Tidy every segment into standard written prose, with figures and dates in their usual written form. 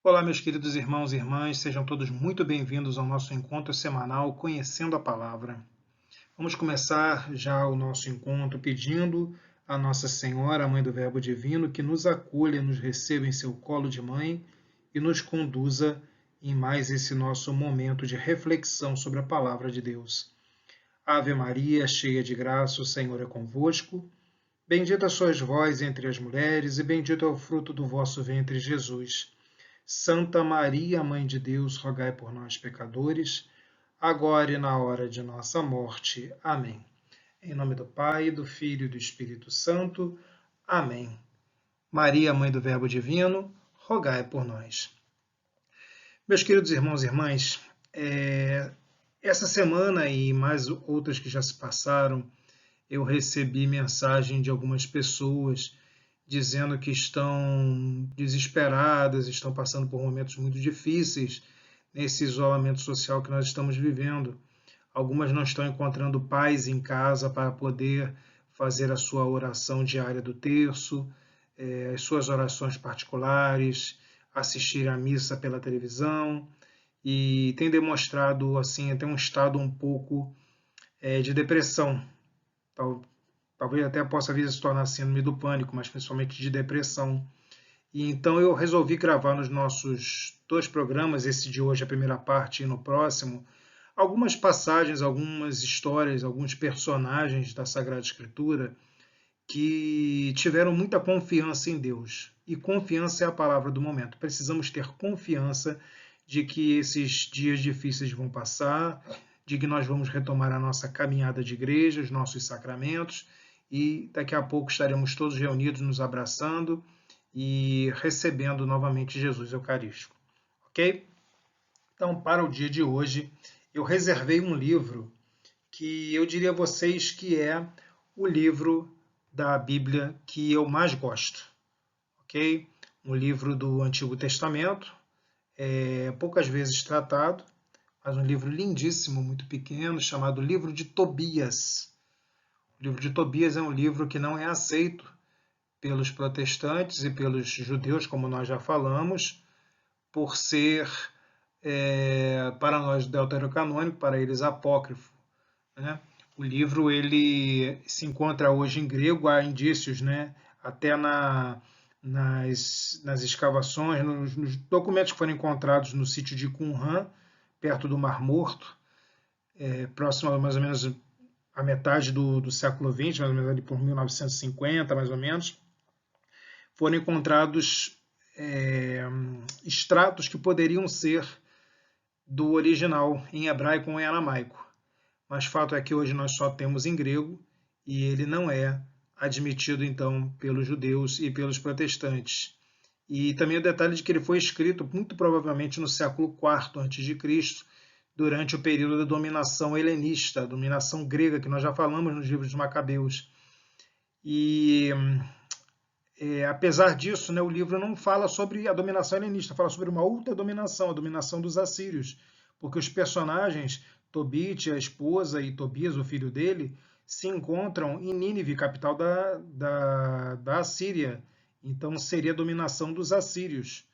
Olá, meus queridos irmãos e irmãs, sejam todos muito bem-vindos ao nosso encontro semanal Conhecendo a Palavra. Vamos começar já o nosso encontro pedindo a Nossa Senhora, a Mãe do Verbo Divino, que nos acolha, nos receba em seu colo de mãe e nos conduza em mais esse nosso momento de reflexão sobre a Palavra de Deus. Ave Maria, cheia de graça, o Senhor é convosco. Bendita sois vós entre as mulheres, e bendito é o fruto do vosso ventre, Jesus. Santa Maria, Mãe de Deus, rogai por nós, pecadores, agora e na hora de nossa morte. Amém. Em nome do Pai, do Filho e do Espírito Santo. Amém. Maria, Mãe do Verbo Divino, rogai por nós. Meus queridos irmãos e irmãs, essa semana e mais outras que já se passaram, eu recebi mensagem de algumas pessoas dizendo que estão desesperadas, estão passando por momentos muito difíceis nesse isolamento social que nós estamos vivendo. Algumas não estão encontrando paz em casa para poder fazer a sua oração diária do terço, as suas orações particulares, assistir à missa pela televisão, e tem demonstrado assim até um estado um pouco de depressão. Talvez até possa vir a se tornar síndrome do pânico, mas principalmente de depressão. E então eu resolvi gravar nos nossos dois programas, esse de hoje, a primeira parte, e no próximo, algumas passagens, algumas histórias, alguns personagens da Sagrada Escritura que tiveram muita confiança em Deus. E confiança é a palavra do momento. Precisamos ter confiança de que esses dias difíceis vão passar, de que nós vamos retomar a nossa caminhada de igreja, os nossos sacramentos, e daqui a pouco estaremos todos reunidos, nos abraçando e recebendo novamente Jesus Eucarístico. Ok? Então, para o dia de hoje, eu reservei um livro que eu diria a vocês que é o livro da Bíblia que eu mais gosto. Ok? Um livro do Antigo Testamento, poucas vezes tratado, mas um livro lindíssimo, muito pequeno, chamado Livro de Tobias. O livro de Tobias é um livro que não é aceito pelos protestantes e pelos judeus, como nós já falamos, por ser, para nós, deuterocanônico, para eles apócrifo. Né? O livro ele se encontra hoje em grego, há indícios, né? Até nas escavações, nos documentos que foram encontrados no sítio de Qumran, perto do Mar Morto, próximo a mais ou menos a metade do século XX, mais ou menos ali por 1950, mais ou menos, foram encontrados extratos que poderiam ser do original em hebraico ou em aramaico. Mas fato é que hoje nós só temos em grego e ele não é admitido então pelos judeus e pelos protestantes. E também o detalhe de que ele foi escrito muito provavelmente no século IV a.C., durante o período da dominação helenista, a dominação grega, que nós já falamos nos livros de Macabeus. E apesar disso, né, o livro não fala sobre a dominação helenista, fala sobre uma outra dominação, a dominação dos assírios, porque os personagens, Tobit, a esposa, e Tobias, o filho dele, se encontram em Nínive, capital da Assíria. Então seria a dominação dos assírios.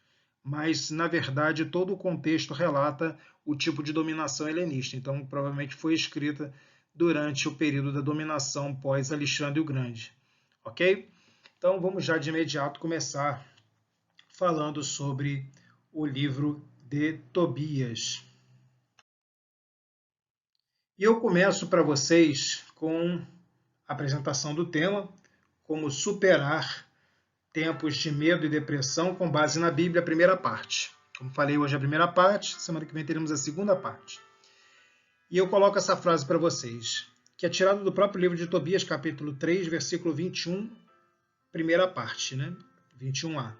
Mas, na verdade, todo o contexto relata o tipo de dominação helenista. Então, provavelmente foi escrita durante o período da dominação pós-Alexandre o Grande. Ok? Então, vamos já de imediato começar falando sobre o livro de Tobias. E eu começo para vocês com a apresentação do tema, como superar tempos de medo e depressão com base na Bíblia, a primeira parte. Como falei hoje a primeira parte, semana que vem teremos a segunda parte. E eu coloco essa frase para vocês, que é tirada do próprio livro de Tobias, capítulo 3, versículo 21, primeira parte, né? 21a.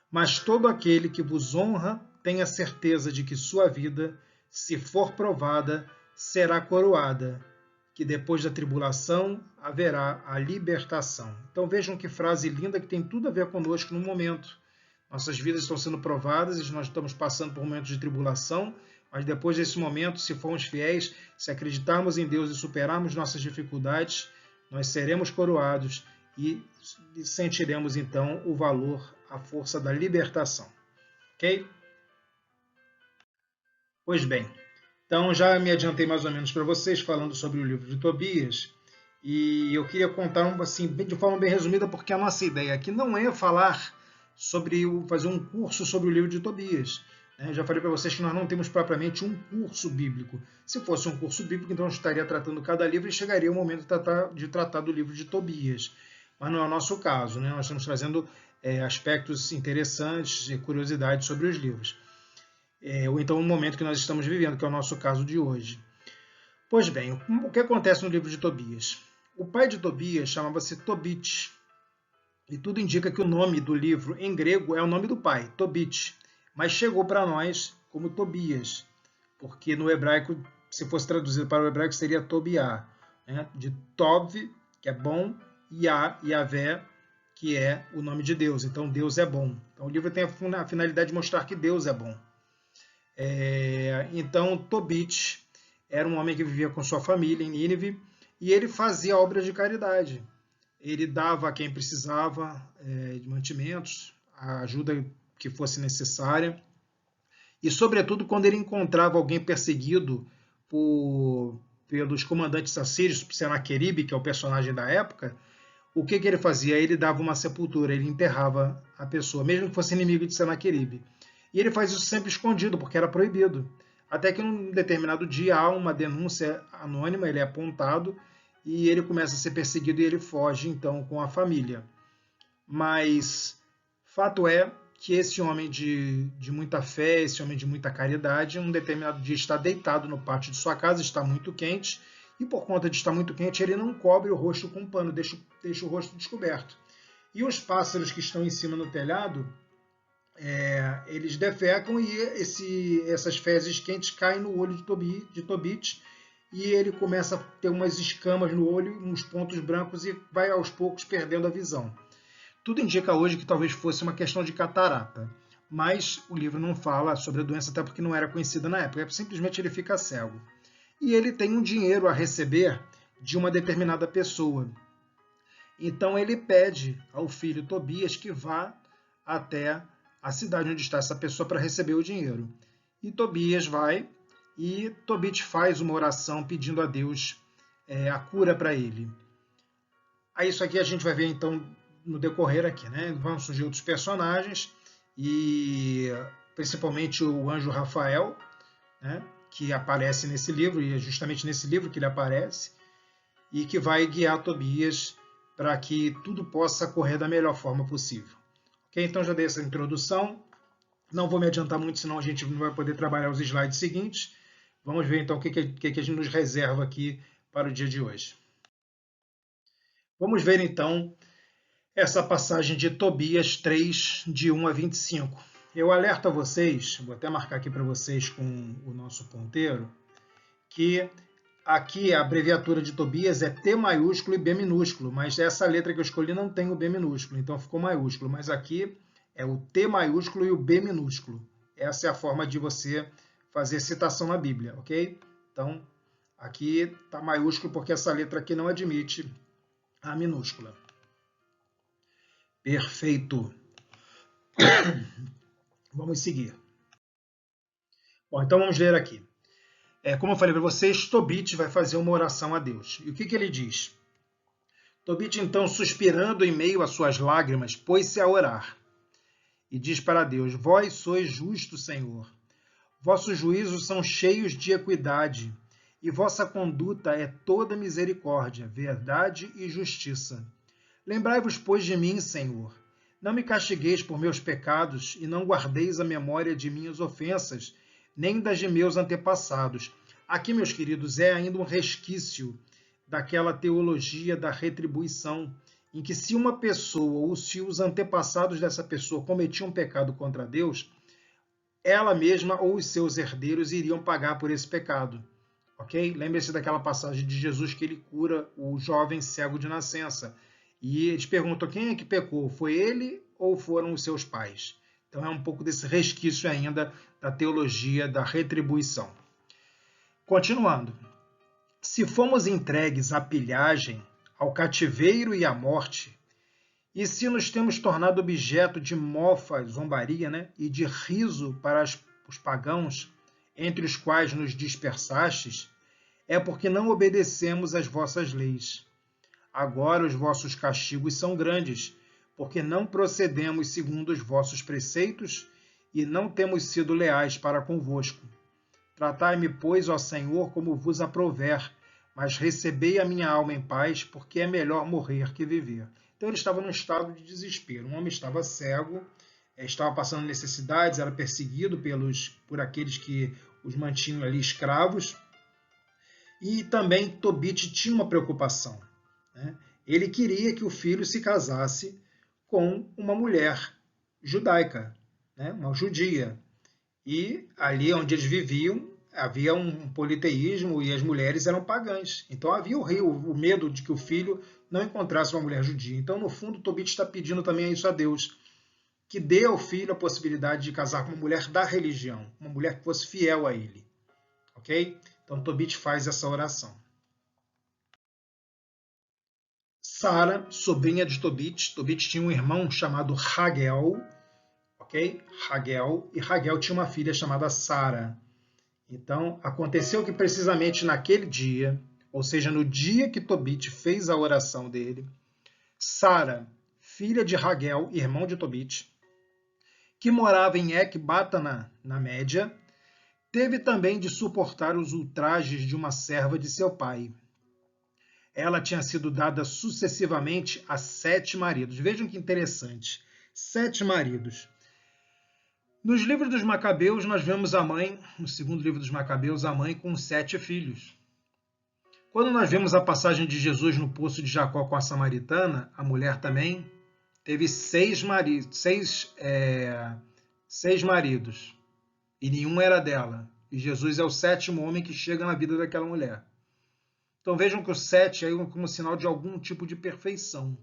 Mas todo aquele que vos honra, tenha certeza de que sua vida, se for provada, será coroada, que depois da tribulação haverá a libertação. Então vejam que frase linda que tem tudo a ver conosco no momento. Nossas vidas estão sendo provadas e nós estamos passando por momentos de tribulação, mas depois desse momento, se formos fiéis, se acreditarmos em Deus e superarmos nossas dificuldades, nós seremos coroados e sentiremos então o valor, a força da libertação. Ok? Pois bem, então já me adiantei mais ou menos para vocês falando sobre o livro de Tobias e eu queria contar assim, de forma bem resumida, porque a nossa ideia aqui não é falar fazer um curso sobre o livro de Tobias. Né? Já falei para vocês que nós não temos propriamente um curso bíblico. Se fosse um curso bíblico, então eu estaria tratando cada livro e chegaria o momento de tratar do livro de Tobias. Mas não é o nosso caso, né? Nós estamos trazendo aspectos interessantes e curiosidades sobre os livros. Ou então o momento que nós estamos vivendo, que é o nosso caso de hoje. Pois bem, o que acontece no livro de Tobias? O pai de Tobias chamava-se Tobit, e tudo indica que o nome do livro em grego é o nome do pai, Tobit, mas chegou para nós como Tobias, porque no hebraico, se fosse traduzido para o hebraico, seria Tobiá, né? De Tov, que é bom, e Yahvé, que é o nome de Deus. Então, Deus é bom. Então, o livro tem a finalidade de mostrar que Deus é bom. Então, Tobit era um homem que vivia com sua família em Nínive e ele fazia obras de caridade. Ele dava a quem precisava de mantimentos, a ajuda que fosse necessária. E, sobretudo, quando ele encontrava alguém perseguido pelos comandantes assírios, Senaqueribe, que é o personagem da época, o que ele fazia? Ele dava uma sepultura, ele enterrava a pessoa, mesmo que fosse inimigo de Senaqueribe. E ele faz isso sempre escondido, porque era proibido. Até que num determinado dia há uma denúncia anônima, ele é apontado e ele começa a ser perseguido e ele foge então com a família. Mas fato é que esse homem de muita fé, esse homem de muita caridade, um determinado dia está deitado no pátio de sua casa, está muito quente, e por conta de estar muito quente, ele não cobre o rosto com um pano, deixa o rosto descoberto. E os pássaros que estão em cima no telhado, eles defecam e essas fezes quentes caem no olho de Tobit e ele começa a ter umas escamas no olho, uns pontos brancos e vai aos poucos perdendo a visão. Tudo indica hoje que talvez fosse uma questão de catarata, mas o livro não fala sobre a doença até porque não era conhecida na época, simplesmente ele fica cego. E ele tem um dinheiro a receber de uma determinada pessoa. Então ele pede ao filho Tobias que vá até a cidade onde está essa pessoa para receber o dinheiro. E Tobias vai e Tobit faz uma oração pedindo a Deus a cura para ele. Aí isso aqui a gente vai ver então no decorrer aqui, né? Vão surgir outros personagens e principalmente o anjo Rafael, né? Que aparece nesse livro e é justamente nesse livro que ele aparece e que vai guiar Tobias para que tudo possa correr da melhor forma possível. Ok? Então já dei essa introdução. Não vou me adiantar muito, senão a gente não vai poder trabalhar os slides seguintes. Vamos ver então o que a gente nos reserva aqui para o dia de hoje. Vamos ver então essa passagem de Tobias 3, de 1 a 25. Eu alerto a vocês, vou até marcar aqui para vocês com o nosso ponteiro, que aqui a abreviatura de Tobias é T maiúsculo e B minúsculo, mas essa letra que eu escolhi não tem o B minúsculo, então ficou maiúsculo, mas aqui é o T maiúsculo e o B minúsculo. Essa é a forma de você fazer citação na Bíblia, ok? Então, aqui está maiúsculo porque essa letra aqui não admite a minúscula. Perfeito. Vamos seguir. Bom, então vamos ler aqui. Como eu falei para vocês, Tobit vai fazer uma oração a Deus. E o que ele diz? Tobit, então, suspirando em meio às suas lágrimas, pôs-se a orar. E diz para Deus, vós sois justo, Senhor. Vossos juízos são cheios de equidade, e vossa conduta é toda misericórdia, verdade e justiça. Lembrai-vos, pois, de mim, Senhor. Não me castigueis por meus pecados, e não guardeis a memória de minhas ofensas, nem das de meus antepassados. Aqui, meus queridos, é ainda um resquício daquela teologia da retribuição, em que se uma pessoa ou se os antepassados dessa pessoa cometiam um pecado contra Deus, ela mesma ou os seus herdeiros iriam pagar por esse pecado. Ok? Lembre-se daquela passagem de Jesus que ele cura o jovem cego de nascença. E eles perguntam, quem é que pecou? Foi ele ou foram os seus pais? Então é um pouco desse resquício ainda da teologia da retribuição. Continuando. Se fomos entregues à pilhagem, ao cativeiro e à morte, e se nos temos tornado objeto de mofa, zombaria, né, e de riso para os pagãos, entre os quais nos dispersastes, é porque não obedecemos às vossas leis. Agora os vossos castigos são grandes, porque não procedemos segundo os vossos preceitos e não temos sido leais para convosco. Tratai-me, pois, ó Senhor, como vos aprouver, mas recebei a minha alma em paz, porque é melhor morrer que viver. Então ele estava num estado de desespero. Um homem estava cego, estava passando necessidades, era perseguido por aqueles que os mantinham ali escravos. E também Tobit tinha uma preocupação, né? Ele queria que o filho se casasse com uma mulher judaica, né? Uma judia. E ali onde eles viviam, havia um politeísmo e as mulheres eram pagãs. Então havia o medo de que o filho não encontrasse uma mulher judia. Então, no fundo, Tobit está pedindo também isso a Deus, que dê ao filho a possibilidade de casar com uma mulher da religião, uma mulher que fosse fiel a ele. Ok? Então, Tobit faz essa oração. Sara, sobrinha de Tobit. Tobit tinha um irmão chamado Ragel, ok? Ragel, e Ragel tinha uma filha chamada Sara. Então, aconteceu que precisamente naquele dia, ou seja, no dia que Tobit fez a oração dele, Sara, filha de Ragel, irmão de Tobit, que morava em Ecbatana, na Média, teve também de suportar os ultrajes de uma serva de seu pai. Ela tinha sido dada sucessivamente a 7 maridos. Vejam que interessante. 7 maridos. Nos livros dos Macabeus, nós vemos a mãe, no segundo livro dos Macabeus, a mãe com 7 filhos. Quando nós vemos a passagem de Jesus no poço de Jacó com a samaritana, a mulher também teve 6 maridos, e nenhum era dela. E Jesus é o 7º homem que chega na vida daquela mulher. Então vejam que o 7 é como sinal de algum tipo de perfeição,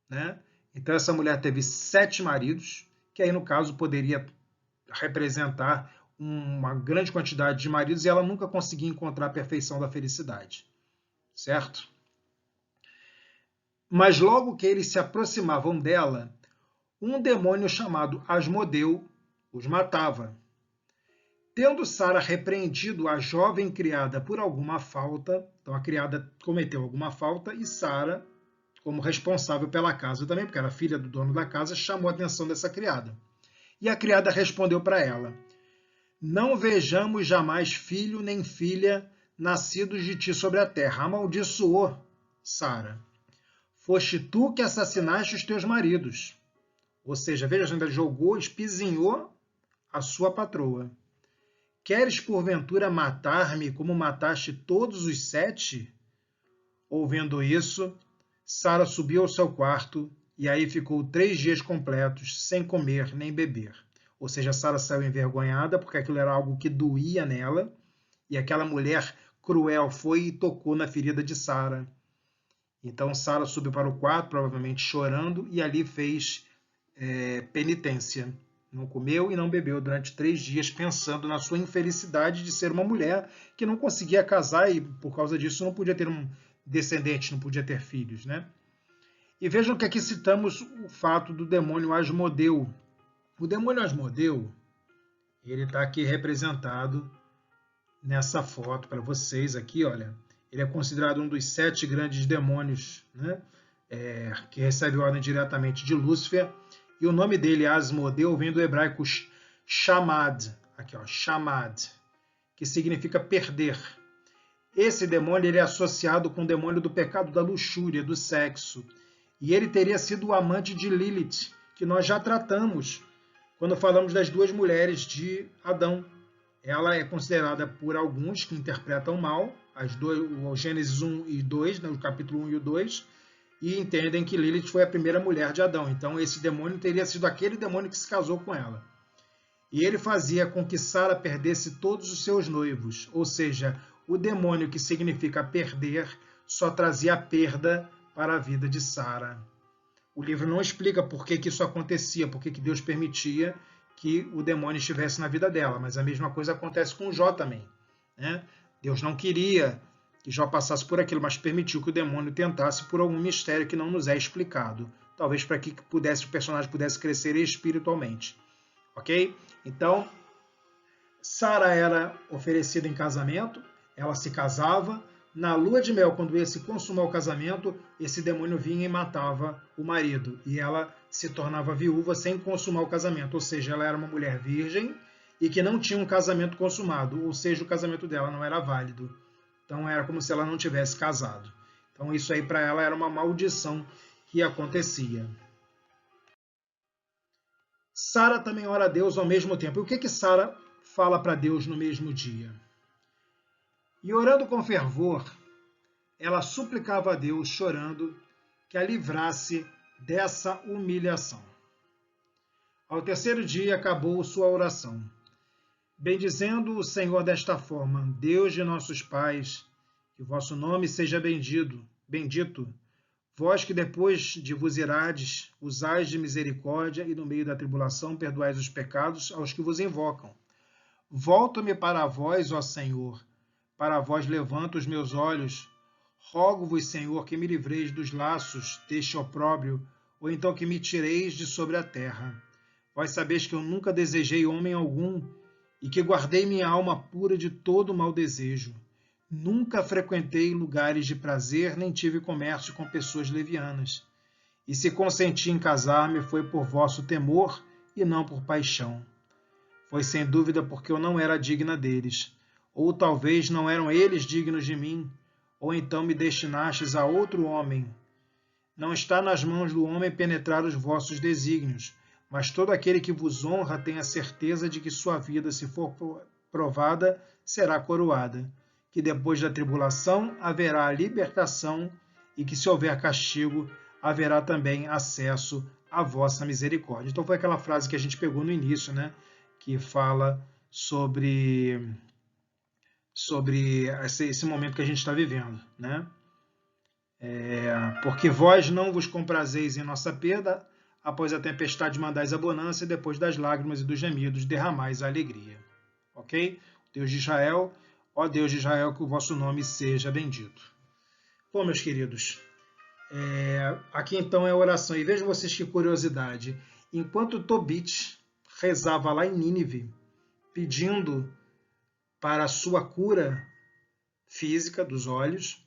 né? Então essa mulher teve 7 maridos, que aí no caso poderia representar uma grande quantidade de maridos, e ela nunca conseguia encontrar a perfeição da felicidade, certo? Mas logo que eles se aproximavam dela, um demônio chamado Asmodeu os matava. Tendo Sara repreendido a jovem criada por alguma falta, então a criada cometeu alguma falta, e Sara, como responsável pela casa também, porque era filha do dono da casa, chamou a atenção dessa criada. E a criada respondeu para ela: não vejamos jamais filho nem filha nascidos de ti sobre a terra. Amaldiçoou Sara. Foste tu que assassinaste os teus maridos. Ou seja, veja, ainda jogou, espizinhou a sua patroa. Queres porventura matar-me como mataste todos os 7? Ouvindo isso, Sara subiu ao seu quarto e aí ficou 3 dias completos sem comer nem beber. Ou seja, Sara saiu envergonhada porque aquilo era algo que doía nela, e aquela mulher cruel foi e tocou na ferida de Sara. Então Sara subiu para o quarto, provavelmente chorando, e ali fez penitência. Não comeu e não bebeu durante 3 dias, pensando na sua infelicidade de ser uma mulher que não conseguia casar e, por causa disso, não podia ter um descendente, não podia ter filhos, né? E vejam que aqui citamos o fato do demônio Asmodeu. O demônio Asmodeu, ele está aqui representado nessa foto para vocês aqui, olha. Ele é considerado um dos 7 grandes demônios, né? Que recebe ordem diretamente de Lúcifer. E o nome dele, Asmodeu, vem do hebraico Shamad, aqui, ó, Shamad, que significa perder. Esse demônio ele é associado com o demônio do pecado da luxúria, do sexo. E ele teria sido o amante de Lilith, que nós já tratamos quando falamos das 2 mulheres de Adão. Ela é considerada por alguns que interpretam mal, o Gênesis 1 e 2, né, o capítulo 1 e o 2, e entendem que Lilith foi a primeira mulher de Adão. Então esse demônio teria sido aquele demônio que se casou com ela. E ele fazia com que Sara perdesse todos os seus noivos, ou seja, o demônio que significa perder só trazia a perda para a vida de Sara. O livro não explica por que isso acontecia, por que Deus permitia que o demônio estivesse na vida dela, mas a mesma coisa acontece com Jó também, né? Deus não queria que Jó passasse por aquilo, mas permitiu que o demônio tentasse por algum mistério que não nos é explicado, talvez para que o personagem pudesse crescer espiritualmente, ok? Então, Sara era oferecida em casamento, ela se casava. Na lua de mel, quando ia se consumar o casamento, esse demônio vinha e matava o marido. E ela se tornava viúva sem consumar o casamento. Ou seja, ela era uma mulher virgem e que não tinha um casamento consumado. Ou seja, o casamento dela não era válido. Então era como se ela não tivesse casado. Então isso aí para ela era uma maldição que acontecia. Sara também ora a Deus ao mesmo tempo. E o que Sara fala para Deus no mesmo dia? E orando com fervor, ela suplicava a Deus, chorando, que a livrasse dessa humilhação. Ao terceiro dia acabou sua oração, bendizendo o Senhor desta forma: Deus de nossos pais, que o vosso nome seja bendito, vós que depois de vos irades, usais de misericórdia e no meio da tribulação perdoais os pecados aos que vos invocam. Volto-me para vós, ó Senhor, para vós levanto os meus olhos. Rogo-vos, Senhor, que me livreis dos laços deste opróbrio, ou então que me tireis de sobre a terra. Vós sabeis que eu nunca desejei homem algum, e que guardei minha alma pura de todo mau desejo. Nunca frequentei lugares de prazer, nem tive comércio com pessoas levianas. E se consenti em casar-me, foi por vosso temor e não por paixão. Foi sem dúvida porque eu não era digna deles, ou talvez não eram eles dignos de mim, ou então me destinastes a outro homem. Não está nas mãos do homem penetrar os vossos desígnios, mas todo aquele que vos honra tem a certeza de que sua vida, se for provada, será coroada, que depois da tribulação haverá a libertação e que se houver castigo, haverá também acesso à vossa misericórdia. Então foi aquela frase que a gente pegou no início, né? Que fala sobre esse momento que a gente está vivendo, né? Porque vós não vos comprazeis em nossa perda, após a tempestade mandais a bonança, e depois das lágrimas e dos gemidos derramais a alegria. Ok? Deus de Israel, ó Deus de Israel, que o vosso nome seja bendito. Bom, meus queridos, aqui então é a oração. E vejam vocês que curiosidade. Enquanto Tobit rezava lá em Nínive, pedindo para a sua cura física dos olhos,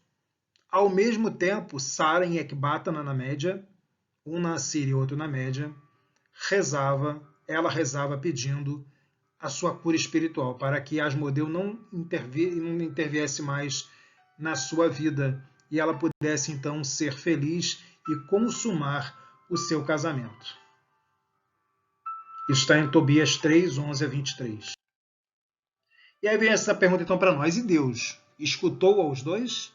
ao mesmo tempo, Sara em Ecbatana, na Média, um na Síria e outro na Média, ela rezava pedindo a sua cura espiritual, para que Asmodeu não interviesse mais na sua vida e ela pudesse então ser feliz e consumar o seu casamento. Isso está em Tobias 3, 11 a 23. E aí vem essa pergunta então para nós: e Deus escutou aos dois?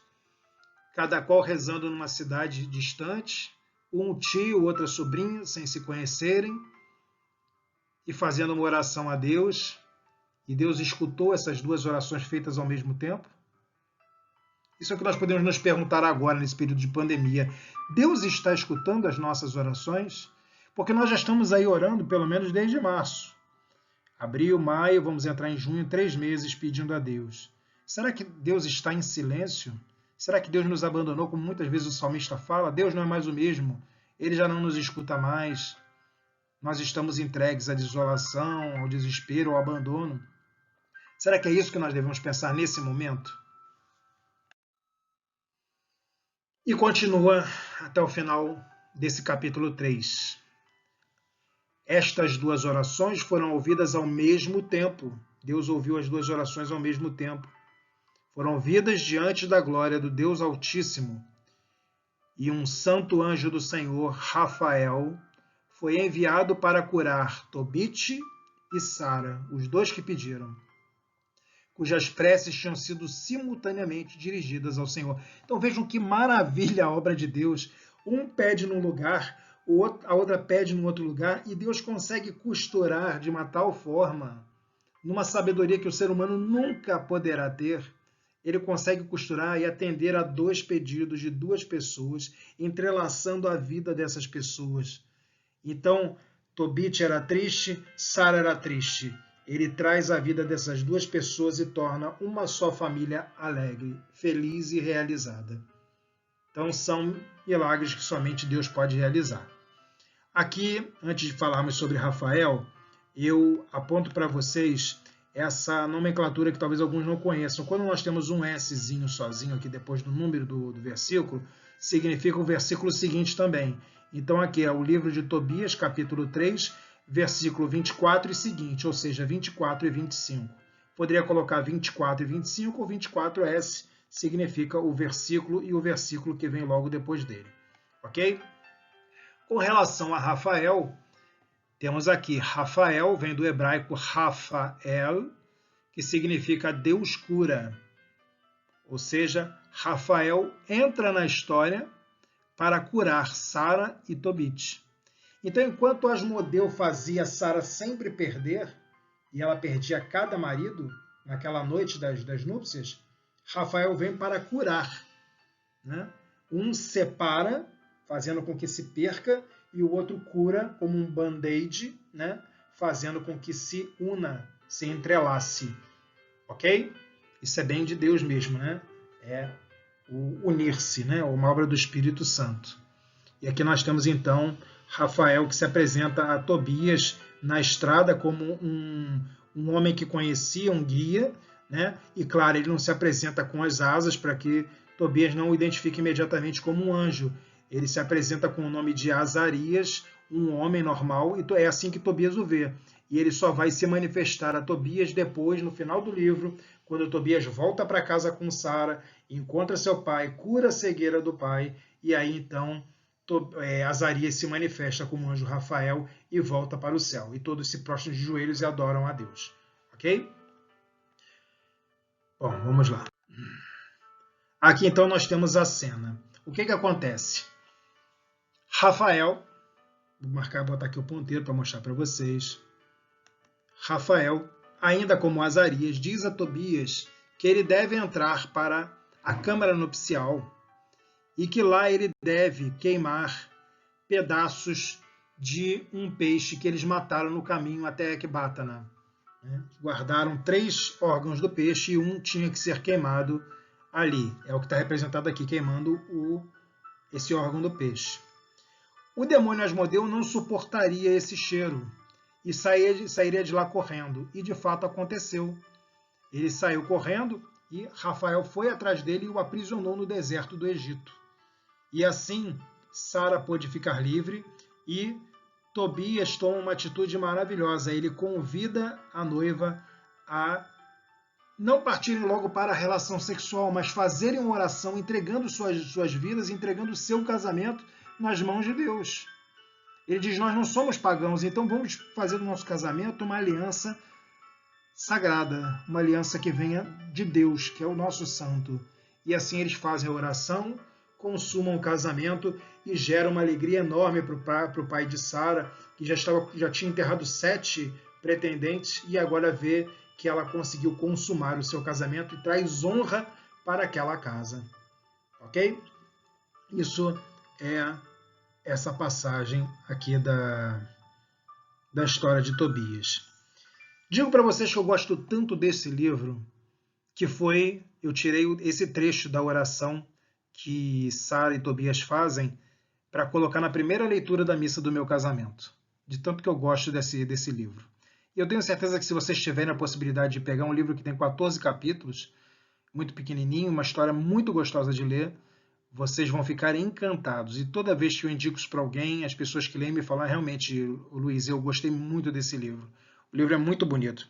Cada qual rezando numa cidade distante, um tio, outra sobrinha, sem se conhecerem, e fazendo uma oração a Deus, e Deus escutou essas duas orações feitas ao mesmo tempo? Isso é o que nós podemos nos perguntar agora, nesse período de pandemia. Deus está escutando as nossas orações? Porque nós já estamos aí orando pelo menos desde março. Abril, maio, vamos entrar em junho, 3 meses pedindo a Deus. Será que Deus está em silêncio? Será que Deus nos abandonou, como muitas vezes o salmista fala? Deus não é mais o mesmo, Ele já não nos escuta mais. Nós estamos entregues à desolação, ao desespero, ao abandono. Será que é isso que nós devemos pensar nesse momento? E continua até o final desse capítulo 3. Estas duas orações foram ouvidas ao mesmo tempo. Deus ouviu as duas orações ao mesmo tempo. Foram ouvidas diante da glória do Deus Altíssimo. E um santo anjo do Senhor, Rafael, foi enviado para curar Tobit e Sara, os dois que pediram, cujas preces tinham sido simultaneamente dirigidas ao Senhor. Então vejam que maravilha a obra de Deus. Um pede num lugar, a outra pede num outro lugar, e Deus consegue costurar de uma tal forma, numa sabedoria que o ser humano nunca poderá ter. Ele consegue costurar e atender a 2 pedidos de 2 pessoas, entrelaçando a vida dessas pessoas. Então, Tobit era triste, Sara era triste. Ele traz a vida dessas 2 pessoas e torna uma só família alegre, feliz e realizada. Então, são milagres que somente Deus pode realizar. Aqui, antes de falarmos sobre Rafael, eu aponto para vocês essa nomenclatura que talvez alguns não conheçam. Quando nós temos um Szinho sozinho aqui depois do número do versículo, significa o versículo seguinte também. Então aqui é o livro de Tobias, capítulo 3, versículo 24 e seguinte, ou seja, 24 e 25. Poderia colocar 24 e 25 ou 24S, significa o versículo e o versículo que vem logo depois dele. Ok? Com relação a Rafael, temos aqui, Rafael vem do hebraico Rafael, que significa Deus cura. Ou seja, Rafael entra na história para curar Sara e Tobit. Então, enquanto Asmodeu fazia Sara sempre perder, e ela perdia cada marido naquela noite das núpcias, Rafael vem para curar. Né? Um separa, fazendo com que se perca, e o outro cura como um band-aid, né? Fazendo com que se una, se entrelace. Ok? Isso é bem de Deus mesmo, né? É o unir-se, né? Uma obra do Espírito Santo. E aqui nós temos então Rafael que se apresenta a Tobias na estrada como um homem que conhecia, um guia, né? E claro, ele não se apresenta com as asas para que Tobias não o identifique imediatamente como um anjo. Ele se apresenta com o nome de Azarias, um homem normal, e é assim que Tobias o vê. E ele só vai se manifestar a Tobias depois, no final do livro, quando Tobias volta para casa com Sara, encontra seu pai, cura a cegueira do pai, e aí então Azarias se manifesta como anjo Rafael e volta para o céu. E todos se prostram de joelhos e adoram a Deus. Ok? Bom, vamos lá. Aqui então nós temos a cena. O que acontece? Rafael, vou botar aqui o ponteiro para mostrar para vocês. Rafael, ainda como Azarias, diz a Tobias que ele deve entrar para a câmara nupcial e que lá ele deve queimar pedaços de um peixe que eles mataram no caminho até Ecbatana. Guardaram 3 órgãos do peixe e um tinha que ser queimado ali. É o que está representado aqui, queimando esse órgão do peixe. O demônio Asmodeu não suportaria esse cheiro e sairia de lá correndo. E de fato aconteceu. Ele saiu correndo e Rafael foi atrás dele e o aprisionou no deserto do Egito. E assim Sara pôde ficar livre e Tobias toma uma atitude maravilhosa. Ele convida a noiva a não partirem logo para a relação sexual, mas fazerem uma oração, entregando suas vidas, entregando o seu casamento nas mãos de Deus. Ele diz, nós não somos pagãos, então vamos fazer do nosso casamento uma aliança sagrada, uma aliança que venha de Deus, que é o nosso santo. E assim eles fazem a oração, consumam o casamento e geram uma alegria enorme para o pai de Sara, que já tinha enterrado 7 pretendentes e agora vê que ela conseguiu consumar o seu casamento e traz honra para aquela casa. Ok? Isso é essa passagem aqui da história de Tobias. Digo para vocês que eu gosto tanto desse livro, que eu tirei esse trecho da oração que Sara e Tobias fazem para colocar na primeira leitura da missa do meu casamento. De tanto que eu gosto desse livro. E eu tenho certeza que se vocês tiverem a possibilidade de pegar um livro que tem 14 capítulos, muito pequenininho, uma história muito gostosa de ler, vocês vão ficar encantados. E toda vez que eu indico isso para alguém, as pessoas que leem me falam, realmente, Luiz, eu gostei muito desse livro. O livro é muito bonito.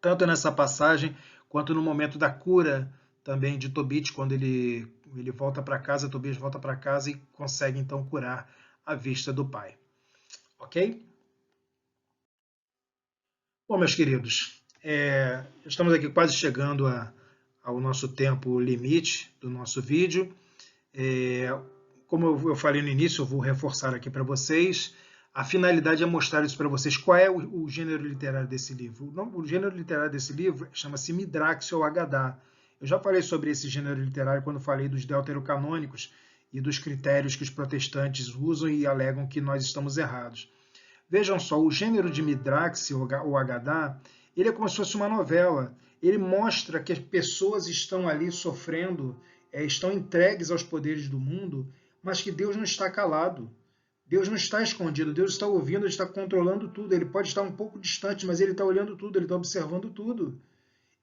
Tanto nessa passagem, quanto no momento da cura também de Tobit, quando ele volta para casa, Tobias volta para casa e consegue então curar a vista do pai. Ok? Bom, meus queridos, estamos aqui quase chegando ao nosso tempo limite do nosso vídeo. Como eu falei no início, eu vou reforçar aqui para vocês. A finalidade é mostrar isso para vocês. Qual é o gênero literário desse livro? O gênero literário desse livro chama-se Midrax ou Agadá. Eu já falei sobre esse gênero literário quando falei dos deuterocanônicos e dos critérios que os protestantes usam e alegam que nós estamos errados. Vejam só, o gênero de Midrax ou Agadá, ele é como se fosse uma novela. Ele mostra que as pessoas estão ali sofrendo, estão entregues aos poderes do mundo, mas que Deus não está calado. Deus não está escondido, Deus está ouvindo, Ele está controlando tudo. Ele pode estar um pouco distante, mas Ele está olhando tudo, Ele está observando tudo.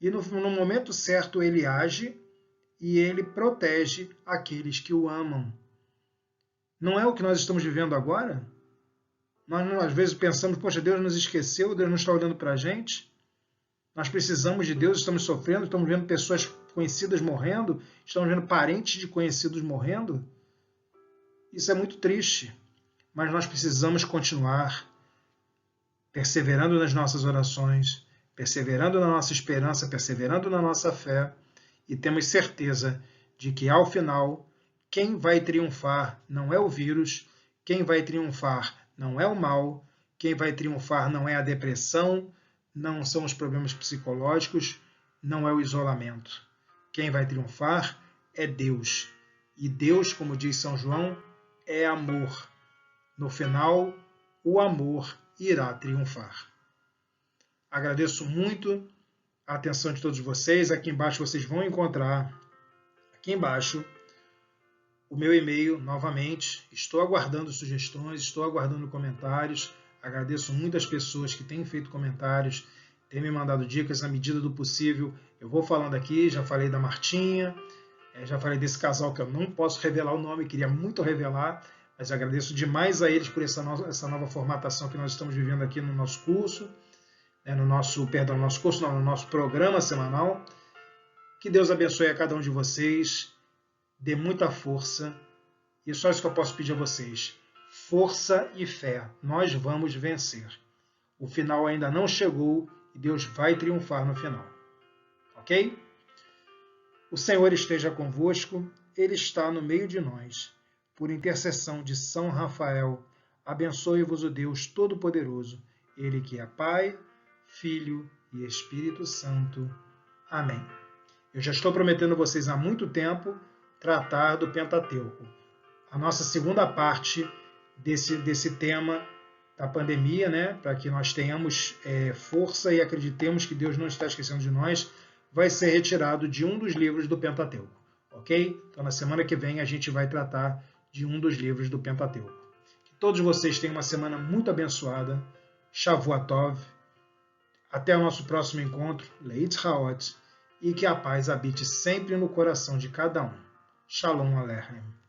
E no momento certo Ele age e Ele protege aqueles que o amam. Não é o que nós estamos vivendo agora? Nós às vezes pensamos, poxa, Deus nos esqueceu, Deus não está olhando para a gente. Nós precisamos de Deus, estamos sofrendo, estamos vendo pessoas conhecidas morrendo, estamos vendo parentes de conhecidos morrendo. Isso é muito triste, mas nós precisamos continuar perseverando nas nossas orações, perseverando na nossa esperança, perseverando na nossa fé, e temos certeza de que, ao final, quem vai triunfar não é o vírus, quem vai triunfar não é o mal, quem vai triunfar não é a depressão, não são os problemas psicológicos, não é o isolamento. Quem vai triunfar é Deus. E Deus, como diz São João, é amor. No final, o amor irá triunfar. Agradeço muito a atenção de todos vocês. Aqui embaixo vocês vão encontrar, aqui embaixo, o meu e-mail novamente. Estou aguardando sugestões, estou aguardando comentários. Agradeço muito as pessoas que têm feito comentários, têm me mandado dicas na medida do possível. Eu vou falando aqui, já falei da Martinha, já falei desse casal que eu não posso revelar o nome, queria muito revelar, mas agradeço demais a eles por essa nova formatação que nós estamos vivendo aqui no nosso curso, no nosso programa semanal. Que Deus abençoe a cada um de vocês, dê muita força, e só isso que eu posso pedir a vocês. Força e fé, nós vamos vencer. O final ainda não chegou e Deus vai triunfar no final. Ok? O Senhor esteja convosco, Ele está no meio de nós. Por intercessão de São Rafael, abençoe-vos o Deus Todo-Poderoso, Ele que é Pai, Filho e Espírito Santo. Amém. Eu já estou prometendo a vocês há muito tempo tratar do Pentateuco. A nossa segunda parte desse tema da pandemia, para que nós tenhamos força e acreditemos que Deus não está esquecendo de nós, vai ser retirado de um dos livros do Pentateuco, ok? Então, na semana que vem, a gente vai tratar de um dos livros do Pentateuco. Que todos vocês tenham uma semana muito abençoada. Shavua Tov. Até o nosso próximo encontro. Leit Haot. E que a paz habite sempre no coração de cada um. Shalom Aleichem.